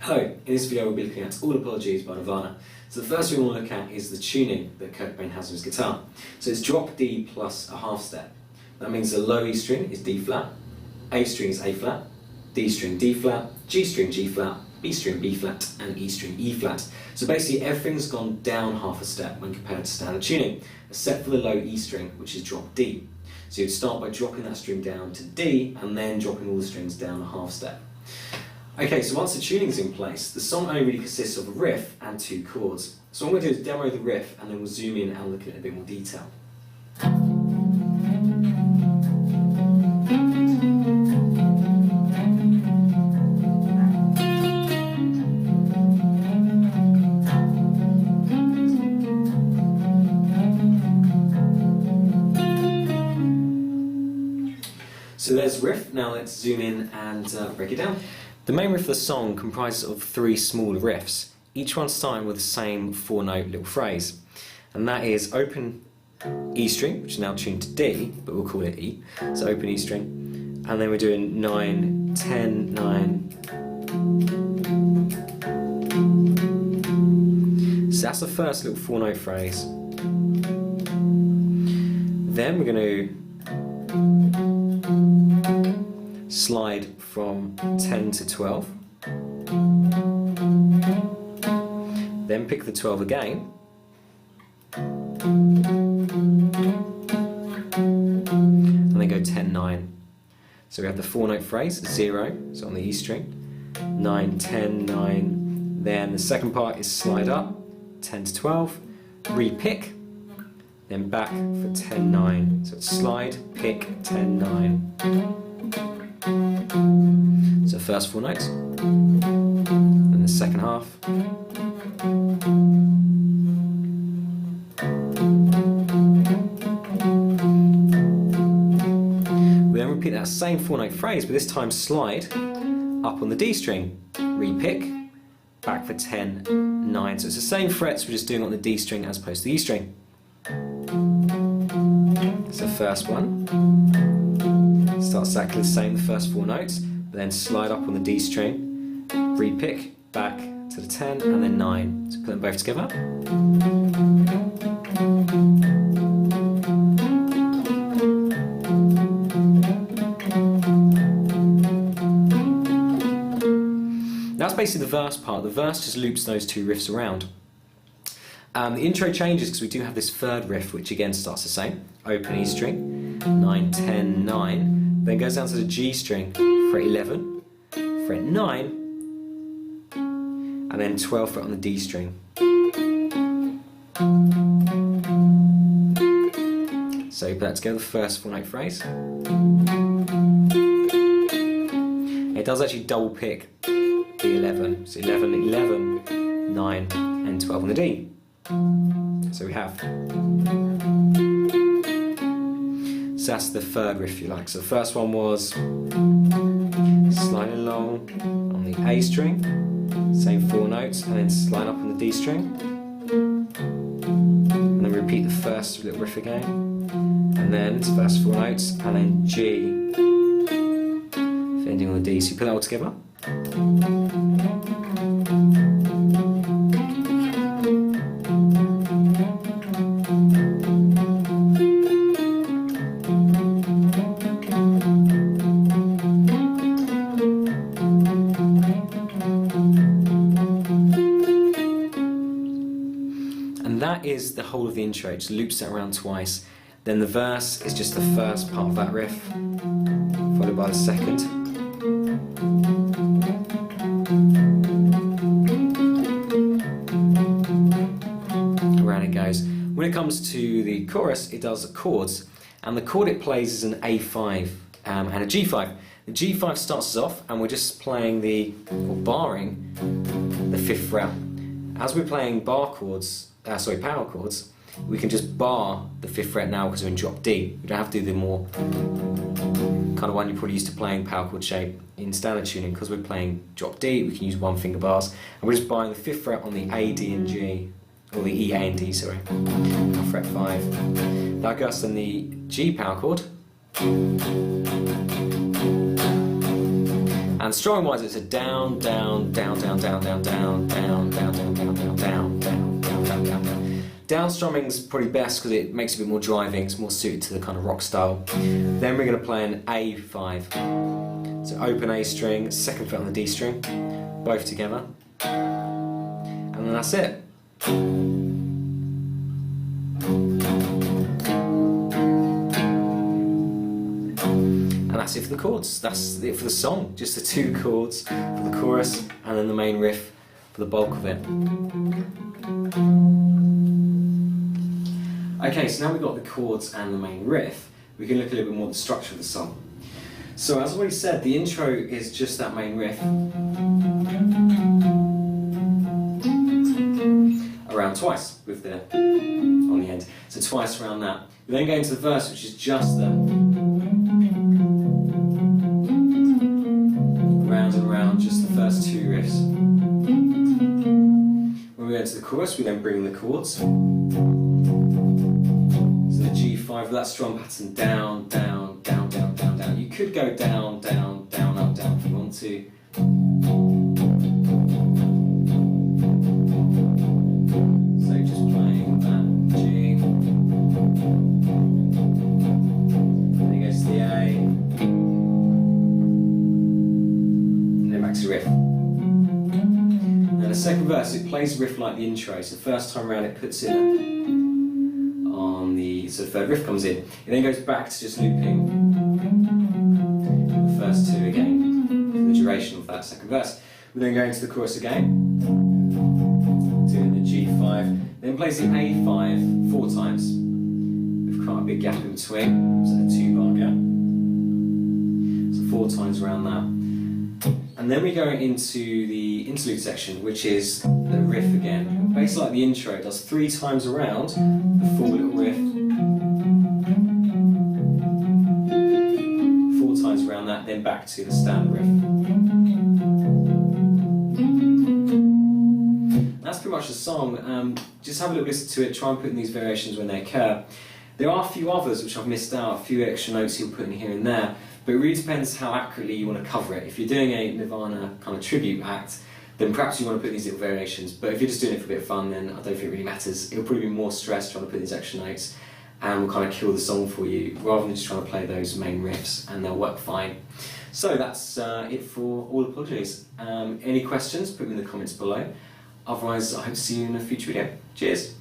Hello, in this video we'll be looking at All Apologies by Nirvana. So the first thing we want to look at is the tuning that Kurt Cobain has on his guitar. So it's drop D plus a half step. That means the low E string is D flat, A string is A flat, D string D flat, G string G flat, B string B flat, and E string E flat. So basically everything's gone down half a step when compared to standard tuning, except for the low E string, which is drop D. So you'd start by dropping that string down to D, and then dropping all the strings down a half step. Okay, so once the tuning's in place, the song only really consists of a riff and two chords. So what I'm going to do is demo the riff, and then we'll zoom in and look at it in a bit more detail. So there's the riff. Now let's zoom in and break it down. The main riff of the song comprises of three smaller riffs, each one starting with the same 4-note little phrase. And that is open E string, which is now tuned to D, but we'll call it E. So open E string. And then we're doing 9, 10, 9. So that's the first little 4-note phrase. Then we're going to slide from 10 to 12, then pick the 12 again, and then go 10, 9. So we have the 4-note phrase, 0, so on the E string, 9, 10, 9, then the second part is slide up, 10 to 12, re-pick, then back for 10, 9. So it's slide, pick, 10, 9. So first 4 notes, and the second half. We then repeat that same 4-note phrase, but this time slide up on the D string, re-pick, back for 10, 9. So it's the same frets, we're just doing it on the D string as opposed to the E string. So first one. Starts exactly the same, the first 4 notes, but then slide up on the D string, re-pick, back to the 10, and then 9. So put them both together. That's basically the verse part. The verse just loops those two riffs around. The intro changes because we do have this third riff, which again starts the same. Open E string, 9, 10, 9. Then goes down to the G string, fret 11, fret 9, and then 12 fret on the D string. So you put that together, the first 4-note phrase. It does actually double pick the 11, so 11, 11, 9, and 12 on the D. So we have. So that's the third riff, if you like. So the first one was slide along on the A string, same 4 notes, and then slide up on the D string. And then repeat the first little riff again. And then it's first 4 notes, and then G, ending on the D. So you put that all together. And that is the whole of the intro. It just loops it around twice. Then the verse is just the first part of that riff, followed by the second. Around it goes. When it comes to the chorus, it does chords, and the chord it plays is an A5 and a G5. The G5 starts us off, and we're just playing or barring the 5th fret. As we're playing power chords, we can just bar the 5th fret now because we're in drop D. We don't have to do the more kind of one you're probably used to playing power chord shape in standard tuning. Because we're playing drop D, we can use 1-finger bars, and we're just barring the 5th fret on the A, D, and G, or the E, A, and D, sorry, on fret 5. That goes on the G power chord. And strumming wise, it's a down, down, down, down, down, down, down, down, down, down, down, down, down, down, down, down, down, down. Down strumming's probably best because it makes it a bit more driving, it's more suited to the kind of rock style. Then we're going to play an A5. So open A string, second fret on the D string, both together. And then that's it. And that's it for the chords. That's it for the song. Just the two chords for the chorus and then the main riff for the bulk of it. Okay, so now we've got the chords and the main riff, we can look a little bit more at the structure of the song. So as I already said, the intro is just that main riff around twice with the on the end. So twice around that. We then go into the verse, which is just the round and round, just the first two riffs. When we go into the chorus, we then bring in the chords. G5 with that strum pattern down, down, down, down, down, down. You could go down, down, down, up, down if you want to. So just playing that G. Then it goes to the A. And then back to the riff. Now the second verse, it plays the riff like the intro. So the first time around it puts in so the third riff comes in. It then goes back to just looping the first two again for the duration of that second verse. We then go into the chorus again, doing the G5, then plays the A5 4 times with quite a big gap in between, so a 2-bar gap. So 4 times around that. And then we go into the interlude section, which is the riff again. Basically like the intro, it does 3 times around the full little riff, 4 times around that, then back to the standard riff. That's pretty much the song. Just have a little listen to it, try and put in these variations when they occur. There are a few others which I've missed out, a few extra notes you'll put in here and there, but it really depends how accurately you want to cover it. If you're doing a Nirvana kind of tribute act, then perhaps you want to put these little variations, but if you're just doing it for a bit of fun, then I don't think it really matters. It'll probably be more stress trying to put these extra notes and will kind of kill the song for you, rather than just trying to play those main riffs, and they'll work fine. So that's it for All Apologies. Any questions, put them in the comments below. Otherwise, I hope to see you in a future video. Cheers!